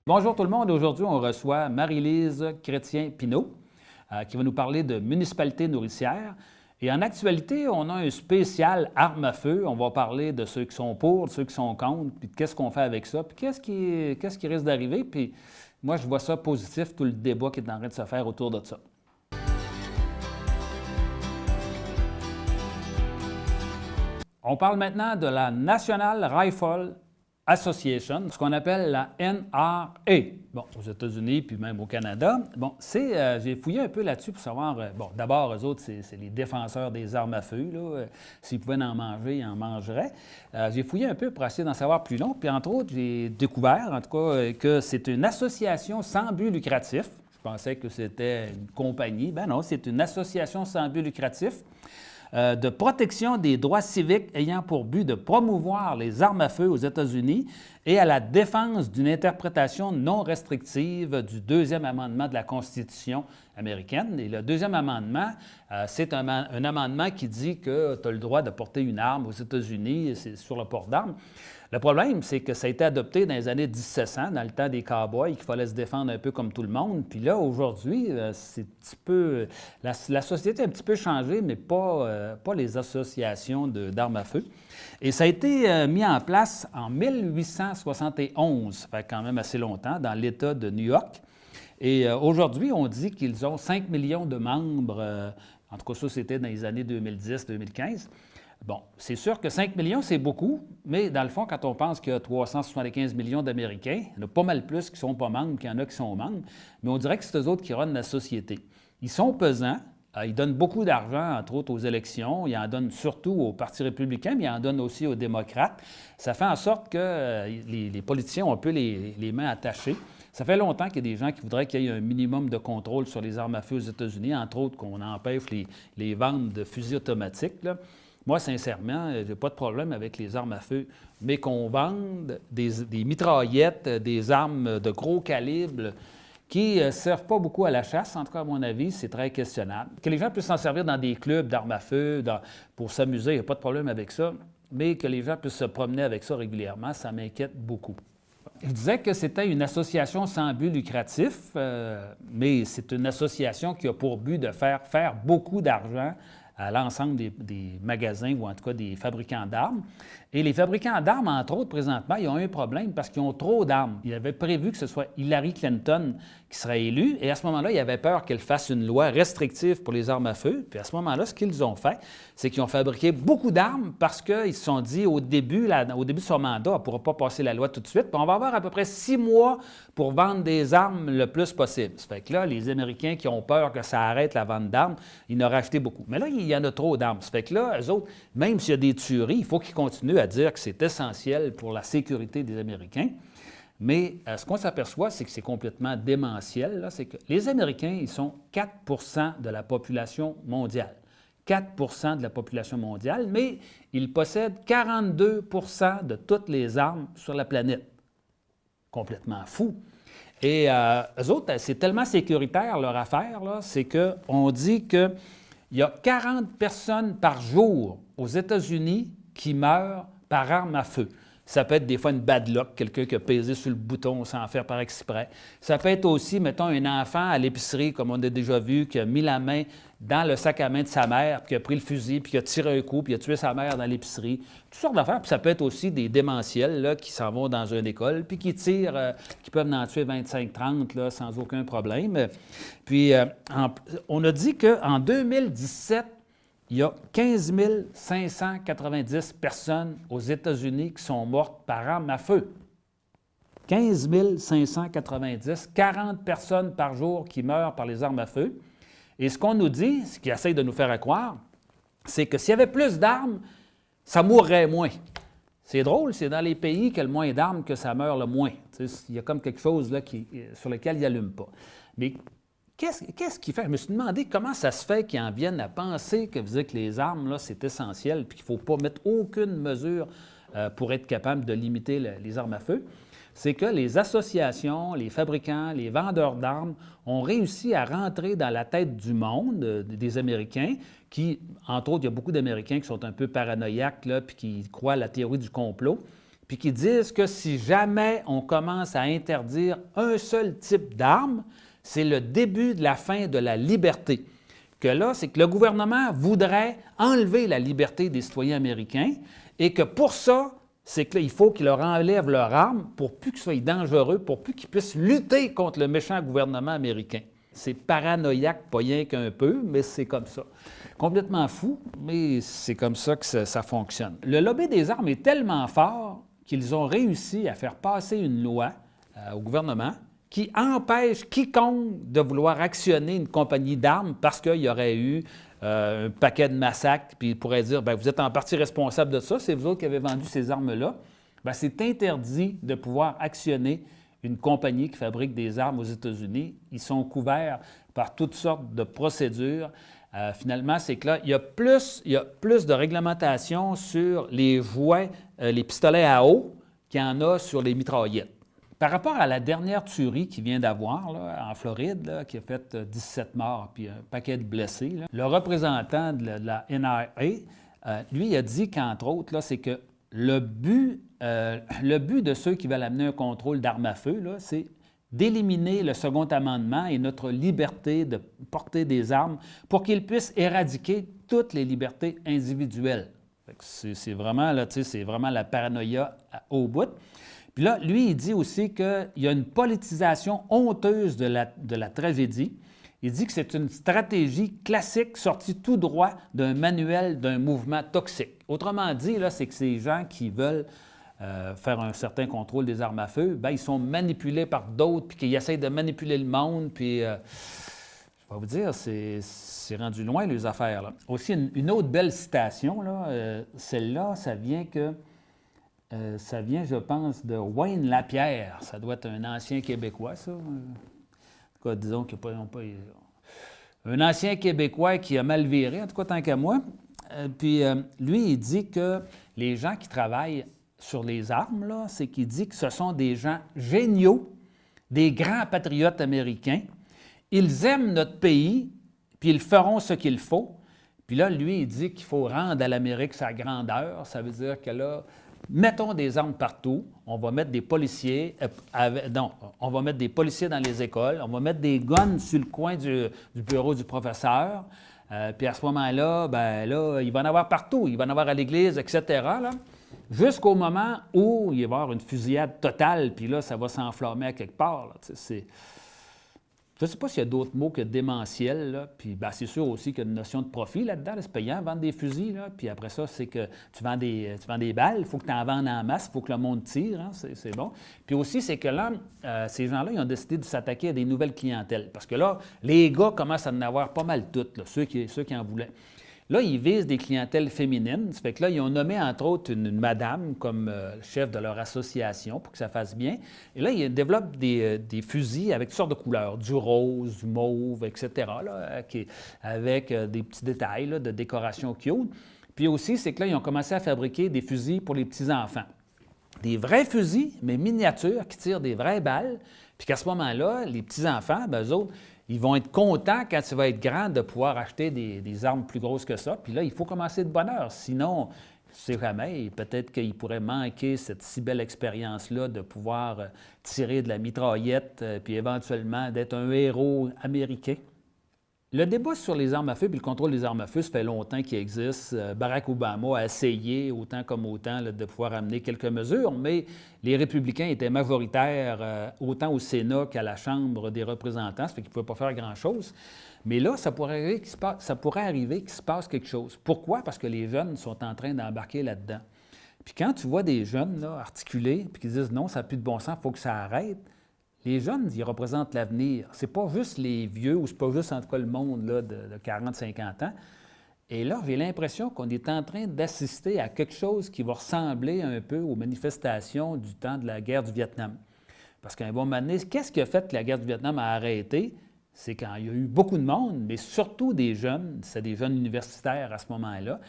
Bonjour tout le monde. Aujourd'hui, on reçoit Marie-Lise Chrétien-Pinault qui va nous parler de municipalité nourricière. Et en actualité, on a un spécial armes à feu. On va parler de ceux qui sont pour, de ceux qui sont contre, puis de qu'est-ce qu'on fait avec ça, puis qu'est-ce qui risque d'arriver. Puis moi, je vois ça positif, tout le débat qui est en train de se faire autour de ça. On parle maintenant de la National Rifle Association, ce qu'on appelle la NRA. Bon, aux États-Unis, puis même au Canada. Bon, j'ai fouillé un peu là-dessus pour savoir, bon, d'abord, eux autres, c'est les défenseurs des armes à feu, là. S'ils pouvaient en manger, ils en mangeraient. J'ai fouillé un peu pour essayer d'en savoir plus long, puis entre autres, j'ai découvert, en tout cas, que c'est une association sans but lucratif. Je pensais que c'était une compagnie. Ben non, c'est une association sans but lucratif de protection des droits civiques ayant pour but de promouvoir les armes à feu aux États-Unis et à la défense d'une interprétation non restrictive du deuxième amendement de la Constitution américaine. Et le deuxième amendement, c'est un amendement qui dit que tu as le droit de porter une arme aux États-Unis, c'est sur le port d'armes. Le problème, c'est que ça a été adopté dans les années 1700, dans le temps des cowboys, qu'il fallait se défendre un peu comme tout le monde. Puis là, aujourd'hui, c'est un petit peu... La société a un petit peu changé, mais pas les associations d'armes à feu. Et ça a été mis en place en 1871, ça fait quand même assez longtemps, dans l'État de New York. Et aujourd'hui, on dit qu'ils ont 5 millions de membres, en tout cas ça, c'était dans les années 2010-2015. Bon, c'est sûr que 5 millions, c'est beaucoup, mais dans le fond, quand on pense qu'il y a 375 millions d'Américains, il y en a pas mal plus qui ne sont pas membres qu'il y en a qui sont membres, mais on dirait que c'est eux autres qui runnent la société. Ils sont pesants, ils donnent beaucoup d'argent, entre autres, aux élections, ils en donnent surtout au Parti républicain, mais ils en donnent aussi aux démocrates. Ça fait en sorte que les politiciens ont un peu les mains attachées. Ça fait longtemps qu'il y a des gens qui voudraient qu'il y ait un minimum de contrôle sur les armes à feu aux États-Unis, entre autres qu'on empêche les ventes de fusils automatiques, là. Moi, sincèrement, je n'ai pas de problème avec les armes à feu, mais qu'on vende des mitraillettes, des armes de gros calibre qui ne servent pas beaucoup à la chasse, en tout cas à mon avis, c'est très questionnable. Que les gens puissent s'en servir dans des clubs d'armes à feu, pour s'amuser, il n'y a pas de problème avec ça, mais que les gens puissent se promener avec ça régulièrement, ça m'inquiète beaucoup. Je disais que c'était une association sans but lucratif, mais c'est une association qui a pour but de faire beaucoup d'argent à l'ensemble des magasins ou en tout cas des fabricants d'armes. Et les fabricants d'armes, entre autres, présentement, ils ont un problème parce qu'ils ont trop d'armes. Ils avaient prévu que ce soit Hillary Clinton qui serait élue, et à ce moment-là, ils avaient peur qu'elle fasse une loi restrictive pour les armes à feu. Puis à ce moment-là, ce qu'ils ont fait, c'est qu'ils ont fabriqué beaucoup d'armes parce qu'ils se sont dit, au début de son mandat, elle ne pourra pas passer la loi tout de suite, puis on va avoir à peu près 6 mois pour vendre des armes le plus possible. Ça fait que là, les Américains qui ont peur que ça arrête la vente d'armes, ils en ont racheté beaucoup. Mais là, il y en a trop d'armes. Ça fait que là, eux autres, même s'il y a des tueries, il faut qu'ils continuent à dire que c'est essentiel pour la sécurité des Américains. Mais ce qu'on s'aperçoit, c'est que c'est complètement démentiel. C'est que les Américains, ils sont 4 de la population mondiale. 4 de la population mondiale, mais ils possèdent 42 de toutes les armes sur la planète. Complètement fou. Et eux autres, c'est tellement sécuritaire leur affaire, là, c'est qu'on dit qu'il y a 40 personnes par jour aux États-Unis qui meurent par arme à feu. Ça peut être des fois une bad luck, quelqu'un qui a pesé sur le bouton sans faire par exprès. Ça peut être aussi, mettons, un enfant à l'épicerie, comme on a déjà vu, qui a mis la main dans le sac à main de sa mère, puis qui a pris le fusil, puis qui a tiré un coup, puis qui a tué sa mère dans l'épicerie. Toutes sortes d'affaires. Puis ça peut être aussi des démentiels là, qui s'en vont dans une école, puis qui tirent, qui peuvent en tuer 25-30 sans aucun problème. Puis on a dit qu'en 2017, il y a 15 590 personnes aux États-Unis qui sont mortes par arme à feu. 15 590, 40 personnes par jour qui meurent par les armes à feu. Et ce qu'on nous dit, ce qu'ils essayent de nous faire croire, c'est que s'il y avait plus d'armes, ça mourrait moins. C'est drôle, c'est dans les pays qui ont le moins d'armes que ça meurt le moins. Il y a comme quelque chose là, sur lequel ils n'allument pas. Mais qu'est-ce qui fait? Je me suis demandé comment ça se fait qu'ils en viennent à penser que les armes, là, c'est essentiel, puis qu'il ne faut pas mettre aucune mesure pour être capable de limiter les armes à feu. C'est que les associations, les fabricants, les vendeurs d'armes ont réussi à rentrer dans la tête du monde, des Américains, qui, entre autres, il y a beaucoup d'Américains qui sont un peu paranoïaques, là, puis qui croient à la théorie du complot. puis qui disent que si jamais on commence à interdire un seul type d'arme, c'est le début de la fin de la liberté. Que là, c'est que le gouvernement voudrait enlever la liberté des citoyens américains et que pour ça, c'est qu'il faut qu'ils leur enlèvent leurs armes pour plus qu'ils soient dangereux, pour plus qu'ils puissent lutter contre le méchant gouvernement américain. C'est paranoïaque, pas rien qu'un peu, mais c'est comme ça. Complètement fou, mais c'est comme ça que ça fonctionne. Le lobby des armes est tellement fort qu'ils ont réussi à faire passer une loi au gouvernement qui empêche quiconque de vouloir actionner une compagnie d'armes parce qu'il y aurait eu un paquet de massacres, puis ils pourraient dire, bien, vous êtes en partie responsable de ça, c'est vous autres qui avez vendu ces armes-là. Bien, c'est interdit de pouvoir actionner une compagnie qui fabrique des armes aux États-Unis. Ils sont couverts par toutes sortes de procédures. Finalement, c'est que là, il y a plus de réglementation sur les jouets, les pistolets à eau qu'il y en a sur les mitraillettes. Par rapport à la dernière tuerie qu'il vient d'avoir en Floride, là, qui a fait 17 morts puis un paquet de blessés, là, le représentant de la NRA, lui, a dit qu'entre autres, là, c'est que le but de ceux qui veulent amener un contrôle d'armes à feu, là, c'est d'éliminer le second amendement et notre liberté de porter des armes pour qu'ils puissent éradiquer toutes les libertés individuelles. C'est vraiment, là, c'est vraiment la paranoïa au bout. Puis là, lui, il dit aussi qu'il y a une politisation honteuse de la tragédie. Il dit que c'est une stratégie classique sortie tout droit d'un manuel d'un mouvement toxique. Autrement dit, là, c'est que ces gens qui veulent faire un certain contrôle des armes à feu, bien, ils sont manipulés par d'autres, puis qu'ils essayent de manipuler le monde, puis je vais vous dire, c'est rendu loin, les affaires, là. Aussi, une autre belle citation, là, celle-là, ça vient, je pense, de Wayne Lapierre. Ça doit être un ancien Québécois, ça. En tout cas, disons qu'il n'y a pas... Un ancien Québécois qui a mal viré, en tout cas, tant qu'à moi. Puis lui, il dit que les gens qui travaillent sur les armes, là, c'est qu'il dit que ce sont des gens géniaux, des grands patriotes américains. Ils aiment notre pays, puis ils feront ce qu'il faut. Puis là, lui, il dit qu'il faut rendre à l'Amérique sa grandeur. Ça veut dire que là, mettons des armes partout, on va mettre des policiers, on va mettre des policiers dans les écoles, on va mettre des guns sur le coin du bureau du professeur. Puis à ce moment-là, bien là, il va en avoir partout. Il va en avoir à l'église, etc., là, jusqu'au moment où il va y avoir une fusillade totale, puis là, ça va s'enflammer à quelque part. Là, je ne sais pas s'il y a d'autres mots que démentiel, là. Puis bien, c'est sûr aussi qu'il y a une notion de profit là-dedans. Là, c'est payant, vendre des fusils. Là. Puis après ça, c'est que tu vends des balles, il faut que tu en vendes en masse, il faut que le monde tire, hein, c'est bon. Puis aussi, c'est que là, ces gens-là, ils ont décidé de s'attaquer à des nouvelles clientèles. Parce que là, les gars commencent à en avoir pas mal toutes, là, ceux qui en voulaient. Là, ils visent des clientèles féminines. Ça fait que là, ils ont nommé, entre autres, une madame comme chef de leur association pour que ça fasse bien. Et là, ils développent des fusils avec toutes sortes de couleurs, du rose, du mauve, etc., là, avec des petits détails là, de décoration cute. Puis aussi, c'est que là, ils ont commencé à fabriquer des fusils pour les petits-enfants. Des vrais fusils, mais miniatures, qui tirent des vraies balles. Puis qu'à ce moment-là, les petits-enfants, bien, eux autres, ils vont être contents quand ça va être grand de pouvoir acheter des armes plus grosses que ça. Puis là, il faut commencer de bonne heure. Sinon, je ne sais jamais, peut-être qu'ils pourraient manquer cette si belle expérience-là de pouvoir tirer de la mitraillette puis éventuellement d'être un héros américain. Le débat sur les armes à feu et le contrôle des armes à feu, ça fait longtemps qu'il existe. Barack Obama a essayé, autant comme autant, là, de pouvoir amener quelques mesures, mais les républicains étaient majoritaires autant au Sénat qu'à la Chambre des représentants, ça fait qu'ils ne pouvaient pas faire grand-chose. Mais là, ça pourrait arriver qu'il se passe quelque chose. Pourquoi? Parce que les jeunes sont en train d'embarquer là-dedans. Puis quand tu vois des jeunes là, articulés puis qui disent « non, ça n'a plus de bon sens, il faut que ça arrête », les jeunes, ils représentent l'avenir. Ce n'est pas juste les vieux, ou ce n'est pas juste, en tout cas, le monde là, de 40-50 ans. Et là, j'ai l'impression qu'on est en train d'assister à quelque chose qui va ressembler un peu aux manifestations du temps de la guerre du Vietnam. Parce qu'à un bon moment donné, qu'est-ce qui a fait que la guerre du Vietnam a arrêté? C'est quand il y a eu beaucoup de monde, mais surtout des jeunes, c'est des jeunes universitaires à ce moment-là,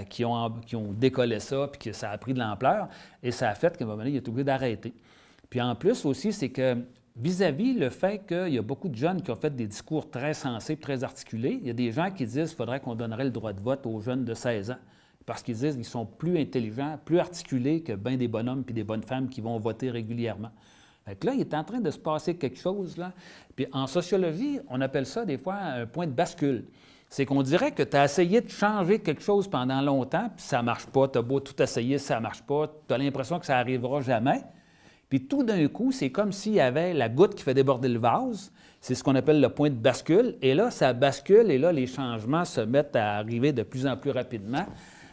qui ont décollé ça, puis que ça a pris de l'ampleur, et ça a fait qu'à un moment donné, il est obligé d'arrêter. Puis en plus aussi, c'est que vis-à-vis le fait qu'il y a beaucoup de jeunes qui ont fait des discours très sensés, très articulés, il y a des gens qui disent qu'il faudrait qu'on donnerait le droit de vote aux jeunes de 16 ans. parce qu'ils disent qu'ils sont plus intelligents, plus articulés que bien des bonhommes et des bonnes femmes qui vont voter régulièrement. Fait que là, il est en train de se passer quelque chose, là. Puis en sociologie, on appelle ça des fois un point de bascule. C'est qu'on dirait que tu as essayé de changer quelque chose pendant longtemps, puis ça ne marche pas. Tu as beau tout essayer, ça ne marche pas. Tu as l'impression que ça n'arrivera jamais. Puis tout d'un coup, c'est comme s'il y avait la goutte qui fait déborder le vase. C'est ce qu'on appelle le point de bascule. Et là, ça bascule et là, les changements se mettent à arriver de plus en plus rapidement.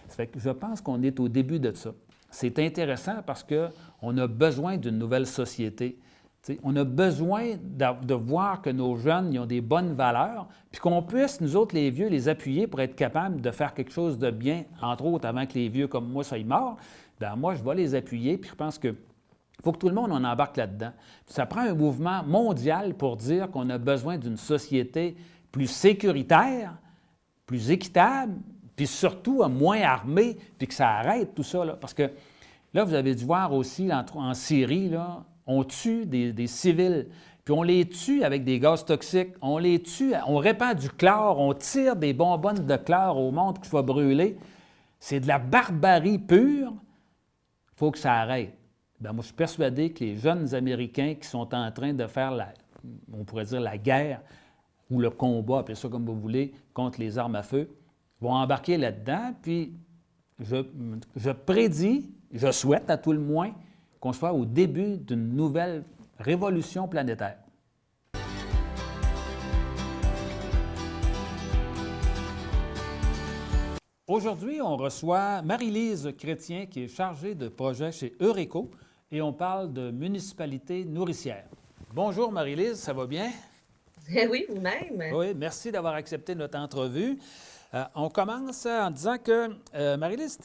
Ça fait que je pense qu'on est au début de ça. C'est intéressant parce qu'on a besoin d'une nouvelle société. T'sais, on a besoin de voir que nos jeunes ils ont des bonnes valeurs, puis qu'on puisse, nous autres, les vieux, les appuyer pour être capables de faire quelque chose de bien, entre autres, avant que les vieux comme moi soient morts. Bien, moi, je vais les appuyer, puis je pense que il faut que tout le monde en embarque là-dedans. Ça prend un mouvement mondial pour dire qu'on a besoin d'une société plus sécuritaire, plus équitable, puis surtout moins armée, puis que ça arrête tout ça. Là. Parce que là, vous avez dû voir aussi en Syrie, là, on tue des civils, puis on les tue avec des gaz toxiques, on les tue, on répand du chlore, on tire des bonbonnes de chlore au monde qui soit brûlé. C'est de la barbarie pure. Il faut que ça arrête. Bien, moi, je suis persuadé que les jeunes Américains qui sont en train de faire, on pourrait dire, la guerre ou le combat, appelez ça comme vous voulez, contre les armes à feu, vont embarquer là-dedans. Puis, je prédis, je souhaite à tout le moins, qu'on soit au début d'une nouvelle révolution planétaire. Aujourd'hui, on reçoit Marie-Lise Chrétien, qui est chargée de projet chez Eureco, et on parle de municipalité nourricière. Bonjour Marie-Lise, ça va bien? Oui, vous-même. Oui, merci d'avoir accepté notre entrevue. On commence en disant que, Marie-Lise,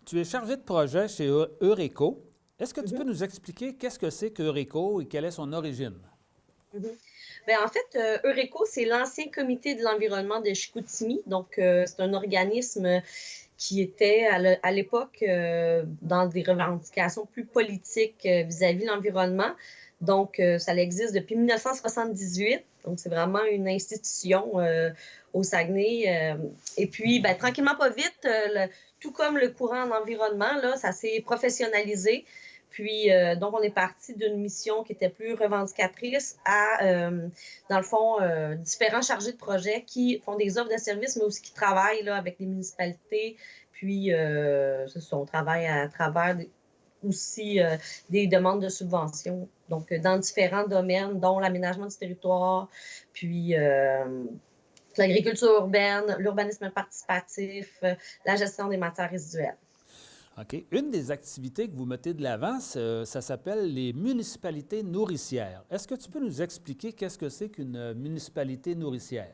tu es chargée de projet chez Eureco. Est-ce que tu peux nous expliquer qu'est-ce que c'est qu'Eureco et quelle est son origine? Bien, en fait, Eureco, c'est l'ancien comité de l'environnement de Chicoutimi. Donc, c'est un organisme qui était à l'époque dans des revendications plus politiques vis-à-vis de l'environnement. Donc, ça existe depuis 1978. Donc, c'est vraiment une institution au Saguenay. Et puis, ben, tranquillement, pas vite, tout comme le courant en environnement, là, ça s'est professionnalisé. Puis, donc, on est parti d'une mission qui était plus revendicatrice à, dans le fond, différents chargés de projet qui font des offres de services, mais aussi qui travaillent là, avec les municipalités. Puis, on travaille à travers aussi des demandes de subventions. Donc, dans différents domaines, dont l'aménagement du territoire, puis l'agriculture urbaine, l'urbanisme participatif, la gestion des matières résiduelles. OK. Une des activités que vous mettez de l'avant, ça s'appelle les municipalités nourricières. Est-ce que tu peux nous expliquer qu'est-ce que c'est qu'une municipalité nourricière?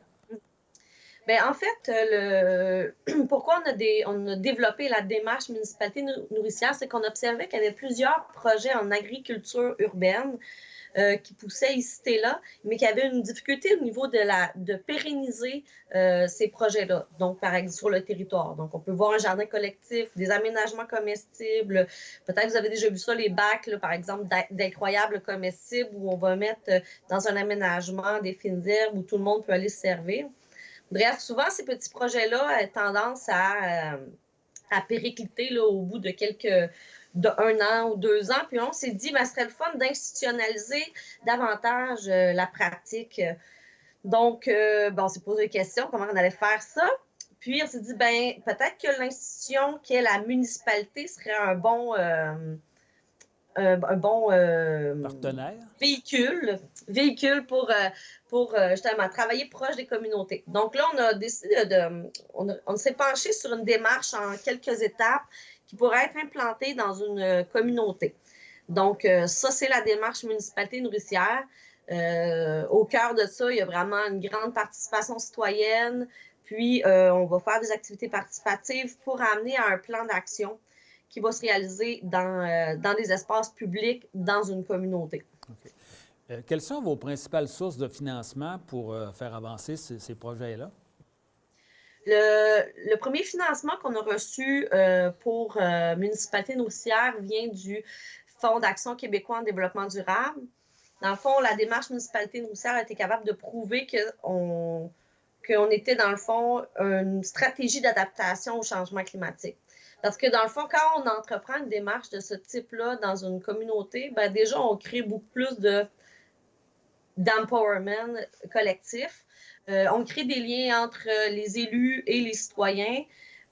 Bien, en fait, pourquoi on a développé la démarche municipalité nourricière, c'est qu'on observait qu'il y avait plusieurs projets en agriculture urbaine qui poussaient ici et là, mais qui avaient une difficulté au niveau de pérenniser ces projets-là, donc par exemple sur le territoire. Donc, on peut voir un jardin collectif, des aménagements comestibles. Peut-être vous avez déjà vu ça, les bacs, là, par exemple, d'incroyables comestibles où on va mettre dans un aménagement des fines herbes où tout le monde peut aller se servir. Bref, souvent, ces petits projets-là ont tendance à péricliter là, au bout d'un an ou 2 ans. Puis on s'est dit, ben, ce serait le fun d'institutionnaliser davantage la pratique. Donc, on s'est posé des questions, comment on allait faire ça. Puis on s'est dit, ben, peut-être que l'institution qui est la municipalité serait un bon Partenaire? véhicule pour justement travailler proche des communautés. Donc là, on a décidé on s'est penché sur une démarche en quelques étapes qui pourrait être implantée dans une communauté. Donc, ça, c'est la démarche municipalité nourricière. Au cœur de ça, il y a vraiment une grande participation citoyenne. Puis, on va faire des activités participatives pour amener à un plan d'action qui va se réaliser dans des espaces publics dans une communauté. Okay. Quelles sont vos principales sources de financement pour faire avancer ces projets-là? Le premier financement qu'on a reçu pour Municipalité nourricière vient du Fonds d'action québécois en développement durable. Dans le fond, la démarche Municipalité nourricière a été capable de prouver qu'on était, dans le fond, une stratégie d'adaptation au changement climatique. Parce que dans le fond, quand on entreprend une démarche de ce type-là dans une communauté, ben déjà, on crée beaucoup plus d'empowerment collectif. On crée des liens entre les élus et les citoyens.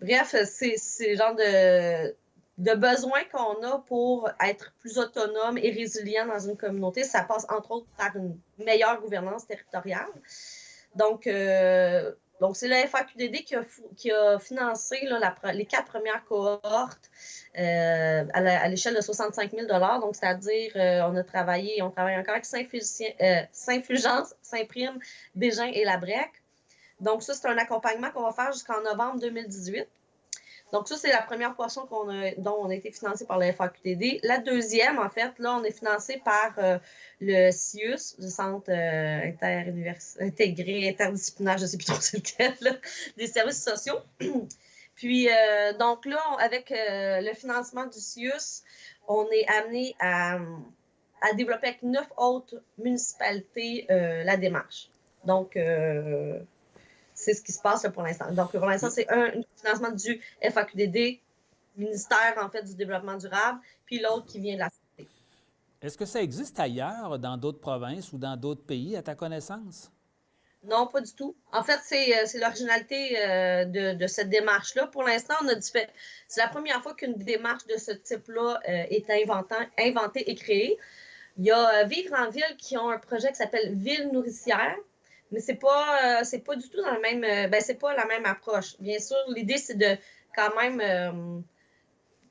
Bref, c'est le genre de besoin qu'on a pour être plus autonome et résilient dans une communauté. Ça passe entre autres par une meilleure gouvernance territoriale. Donc, c'est la FAQDD qui a financé là, les 4 premières cohortes à l'échelle de 65 000 $. Donc, c'est-à-dire, on travaille encore avec Saint-Fulgence, Saint-Prime, Bégin et Labrec. Donc, ça, c'est un accompagnement qu'on va faire jusqu'en novembre 2018. Donc, ça, c'est la première portion dont on a été financé par la FAQTD. La deuxième, en fait, là, on est financé par le CIUS, le Centre intégré, interdisciplinaire, je ne sais plus trop c'est lequel, là, des services sociaux. Puis, donc là, avec le financement du CIUS, on est amené à développer avec 9 autres municipalités la démarche. Donc, c'est ce qui se passe là, pour l'instant. Donc, pour l'instant, c'est un financement du FAQDD, ministère, en fait, du développement durable, puis l'autre qui vient de la santé. Est-ce que ça existe ailleurs, dans d'autres provinces ou dans d'autres pays, à ta connaissance? Non, pas du tout. En fait, c'est l'originalité de cette démarche-là. Pour l'instant, c'est la première fois qu'une démarche de ce type-là est inventée et créée. Il y a Vivre en ville qui ont un projet qui s'appelle Ville nourricière, mais c'est pas du tout dans le même, c'est pas la même approche. Bien sûr, l'idée, c'est de quand même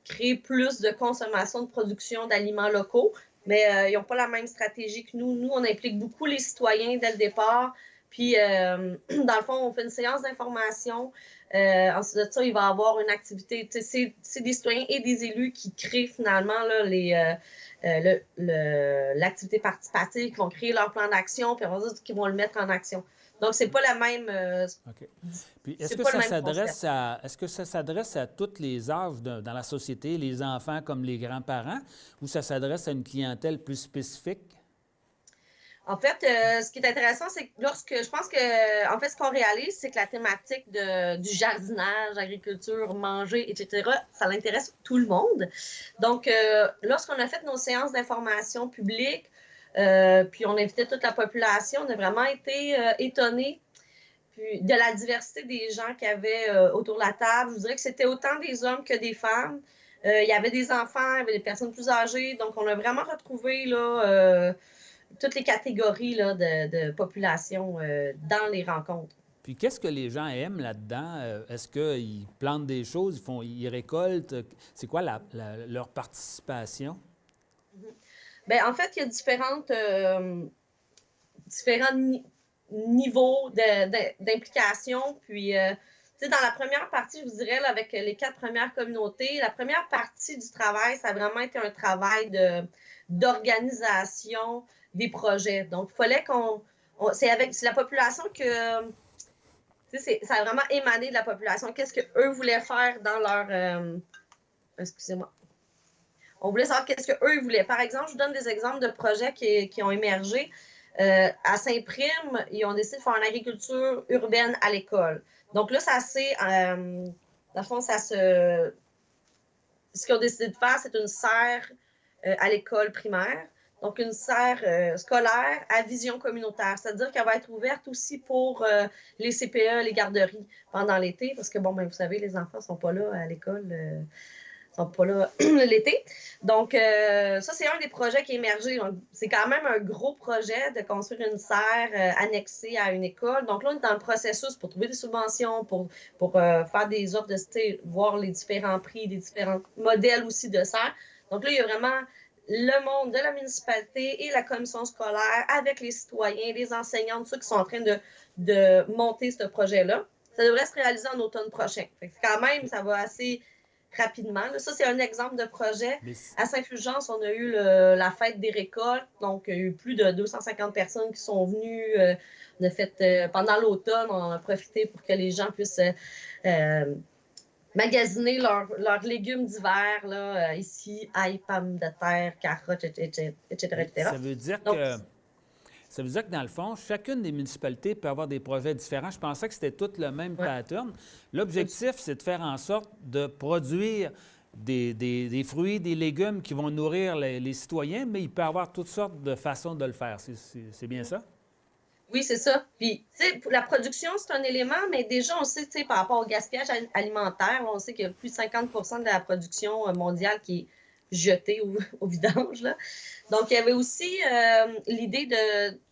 créer plus de consommation, de production d'aliments locaux, mais ils n'ont pas la même stratégie que nous. Nous, on implique beaucoup les citoyens dès le départ. Puis, dans le fond, on fait une séance d'information. Ensuite de ça, il va y avoir une activité. C'est des citoyens et des élus qui créent finalement là, l'activité participative, qui vont créer leur plan d'action, puis qui vont le mettre en action. Donc, c'est pas la même. OK. Puis, est-ce que ça s'adresse à tous les âges dans la société, les enfants comme les grands-parents, ou ça s'adresse à une clientèle plus spécifique? En fait, ce qui est intéressant, c'est que je pense que, en fait, ce qu'on réalise, c'est que la thématique du jardinage, agriculture, manger, etc., ça l'intéresse tout le monde. Donc, lorsqu'on a fait nos séances d'information publique, puis on invitait toute la population, on a vraiment été étonnés de la diversité des gens qu'il y avait autour de la table. Je vous dirais que c'était autant des hommes que des femmes. Il y avait des enfants, il y avait des personnes plus âgées. Donc, on a vraiment retrouvé là, toutes les catégories là, de population dans les rencontres. Puis qu'est-ce que les gens aiment là-dedans? Est-ce qu'ils plantent des choses, ils récoltent? C'est quoi leur participation? Bien, en fait, il y a différents niveaux d'implication. Puis, dans la première partie, je vous dirais, là, avec les 4 premières communautés, la première partie du travail, ça a vraiment été un travail d'organisation des projets. Donc, il fallait c'est la population que... ça a vraiment émané de la population. Qu'est-ce qu'eux voulaient faire dans leur... excusez-moi. On voulait savoir qu'est-ce qu'eux voulaient. Par exemple, je vous donne des exemples de projets qui ont émergé. À Saint-Prime, ils ont décidé de faire une agriculture urbaine à l'école. Donc là, dans le fond, ce qu'ils ont décidé de faire, c'est une serre à l'école primaire. Donc, une serre scolaire à vision communautaire. C'est-à-dire qu'elle va être ouverte aussi pour les CPE, les garderies pendant l'été. Parce que, bon, vous savez, les enfants ne sont pas là à l'école. Sont pas là l'été. Donc, ça, c'est un des projets qui est émergé. C'est quand même un gros projet de construire une serre annexée à une école. Donc là, on est dans le processus pour trouver des subventions, pour faire des offres voir les différents prix, les différents modèles aussi de serre. Donc là, il y a vraiment le monde de la municipalité et la commission scolaire avec les citoyens, les enseignants, tous ceux qui sont en train de monter ce projet-là. Ça devrait se réaliser en automne prochain. Fait que quand même, ça va assez rapidement. Ça, c'est un exemple de projet. À Saint-Fulgence, on a eu la fête des récoltes. Donc, il y a eu plus de 250 personnes qui sont venues. On a fait, pendant l'automne, on en a profité pour que les gens puissent magasiner leurs légumes d'hiver, là, ici, ail, pommes de terre, carottes, etc. Ça veut dire que Ça veut dire que, dans le fond, chacune des municipalités peut avoir des projets différents. Je pensais que c'était tout le même pattern. L'objectif, c'est de faire en sorte de produire des fruits, des légumes qui vont nourrir les citoyens, mais il peut y avoir toutes sortes de façons de le faire. C'est bien ça? Oui, c'est ça. Puis, tu sais, la production, c'est un élément, mais déjà, on sait, tu sais, par rapport au gaspillage alimentaire, on sait qu'il y a plus de 50 de la production mondiale qui est jetée au vidange, là. Donc, il y avait aussi l'idée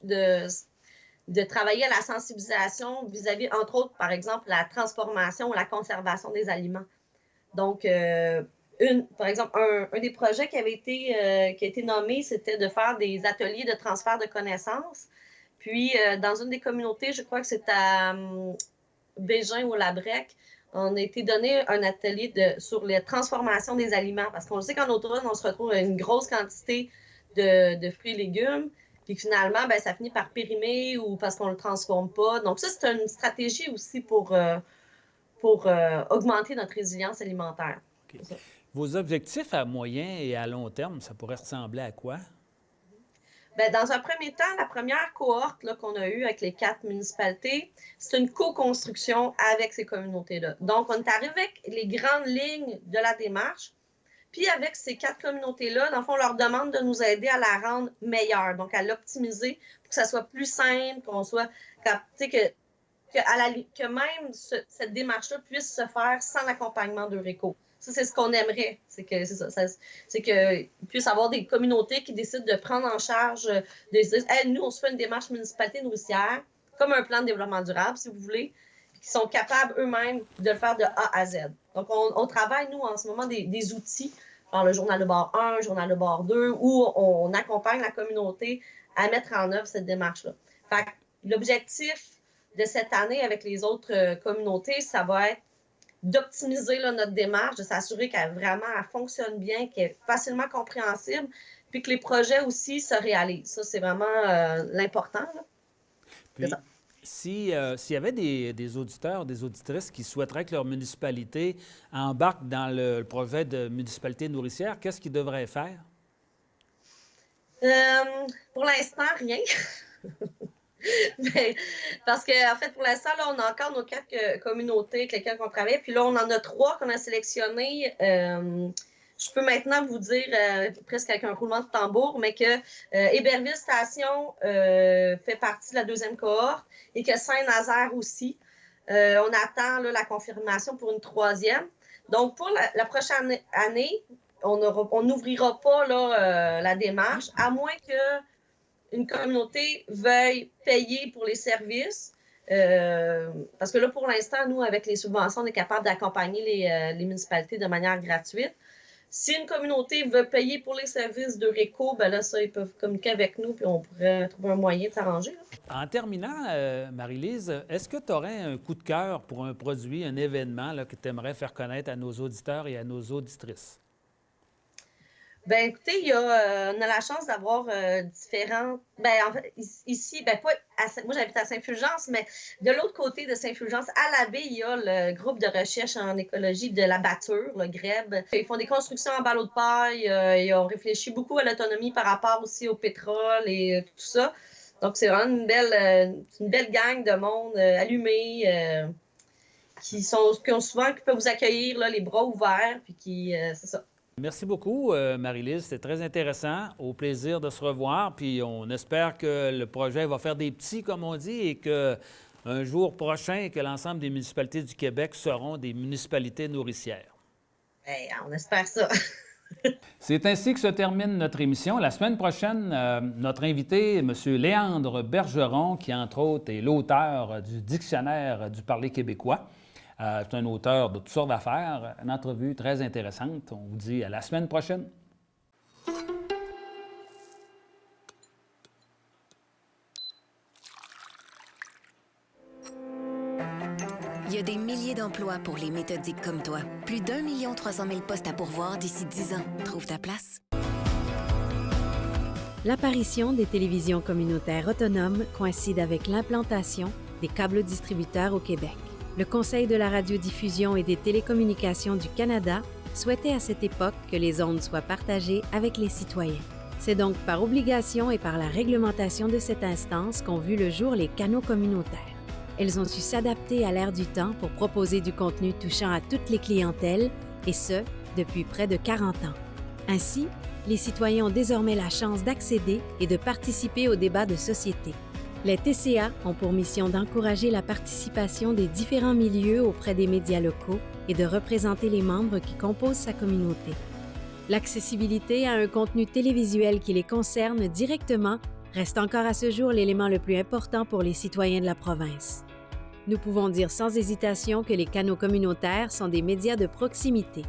de travailler à la sensibilisation vis-à-vis, entre autres, par exemple, la transformation ou la conservation des aliments. Donc, par exemple, un des projets qui a été nommé, c'était de faire des ateliers de transfert de connaissances. Puis, dans une des communautés, je crois que c'est à Bégin ou Labrec, on a été donné un atelier sur les transformations des aliments. Parce qu'on sait qu'en automne, on se retrouve avec une grosse quantité de fruits et légumes. Puis finalement, ben, ça finit par périmer ou parce qu'on ne le transforme pas. Donc ça, c'est une stratégie aussi pour augmenter notre résilience alimentaire. OK. Vos objectifs à moyen et à long terme, ça pourrait ressembler à quoi? Bien, dans un premier temps, la première cohorte qu'on a eue avec les 4 municipalités, c'est une co-construction avec ces communautés-là. Donc, on est arrivé avec les grandes lignes de la démarche. Puis, avec ces 4 communautés-là, dans le fond, on leur demande de nous aider à la rendre meilleure, donc à l'optimiser pour que ça soit plus simple, qu'on soit, tu sais, que même cette démarche-là puisse se faire sans l'accompagnement d'Eureco. Ça, c'est ce qu'on aimerait. C'est qu'il puisse y avoir des communautés qui décident de prendre en charge, nous, on se fait une démarche municipalité nourricière, comme un plan de développement durable, si vous voulez, qui sont capables eux-mêmes de le faire de A à Z. Donc, on travaille, nous, en ce moment, des outils, genre le journal de bord 1, le journal de bord 2, où on accompagne la communauté à mettre en œuvre cette démarche-là. Fait que l'objectif de cette année avec les autres communautés, ça va être d'optimiser notre démarche, de s'assurer qu'elle fonctionne bien, qu'elle est facilement compréhensible, puis que les projets aussi se réalisent. Ça, c'est vraiment l'important. Puis, s'il y avait des auditeurs, des auditrices qui souhaiteraient que leur municipalité embarque dans le projet de municipalité nourricière, qu'est-ce qu'ils devraient faire? Pour l'instant, rien. Mais, parce que, en fait, pour l'instant, là, on a encore nos 4 communautés avec lesquelles on travaille. Puis là, on en a 3 qu'on a sélectionnés. Je peux maintenant vous dire, presque avec un roulement de tambour, mais que Héberville Station fait partie de la 2e cohorte et que Saint-Nazaire aussi. On attend là, la confirmation pour une 3e. Donc, pour la prochaine année, on n'ouvrira pas là, la démarche, à moins que une communauté veuille payer pour les services, parce que là, pour l'instant, nous, avec les subventions, on est capable d'accompagner les municipalités de manière gratuite. Si une communauté veut payer pour les services d'Eureco, ben là, ça, ils peuvent communiquer avec nous, puis on pourrait trouver un moyen de s'arranger. En terminant, Marie-Lise, est-ce que tu aurais un coup de cœur pour un produit, un événement là, que tu aimerais faire connaître à nos auditeurs et à nos auditrices? Ben écoutez, on a la chance d'avoir différentes. Ben en fait, ici, ben pas moi j'habite à Saint-Fulgence, mais de l'autre côté de Saint-Fulgence, à la baie, il y a le groupe de recherche en écologie de la Batture, le GREB. Ils font des constructions en ballot de paille, ils ont réfléchi beaucoup à l'autonomie par rapport aussi au pétrole et tout ça. Donc c'est vraiment une belle gang de monde allumé qui peuvent vous accueillir là, les bras ouverts, puis c'est ça. Merci beaucoup, Marie-Lise. C'était très intéressant. Au plaisir de se revoir. Puis on espère que le projet va faire des petits, comme on dit, et qu'un jour prochain, que l'ensemble des municipalités du Québec seront des municipalités nourricières. Hey, on espère ça. C'est ainsi que se termine notre émission. La semaine prochaine, notre invité, M. Léandre Bergeron, qui, entre autres, est l'auteur du Dictionnaire du parler québécois. C'est un auteur de toutes sortes d'affaires. Une entrevue très intéressante. On vous dit à la semaine prochaine. Il y a des milliers d'emplois pour les méthodiques comme toi. Plus d'1 300 000 postes à pourvoir d'ici 10 ans. Trouve ta place. L'apparition des télévisions communautaires autonomes coïncide avec l'implantation des câbles distributeurs au Québec. Le Conseil de la radiodiffusion et des télécommunications du Canada souhaitait à cette époque que les ondes soient partagées avec les citoyens. C'est donc par obligation et par la réglementation de cette instance qu'ont vu le jour les canaux communautaires. Elles ont su s'adapter à l'ère du temps pour proposer du contenu touchant à toutes les clientèles, et ce, depuis près de 40 ans. Ainsi, les citoyens ont désormais la chance d'accéder et de participer au débat de société. Les TCA ont pour mission d'encourager la participation des différents milieux auprès des médias locaux et de représenter les membres qui composent sa communauté. L'accessibilité à un contenu télévisuel qui les concerne directement reste encore à ce jour l'élément le plus important pour les citoyens de la province. Nous pouvons dire sans hésitation que les canaux communautaires sont des médias de proximité.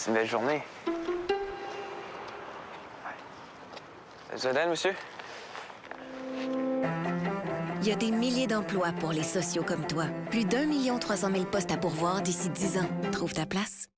C'est une belle journée. Vous aide, monsieur? Il y a des milliers d'emplois pour les sociaux comme toi. Plus d'1 300 000 postes à pourvoir d'ici 10 ans. Trouve ta place.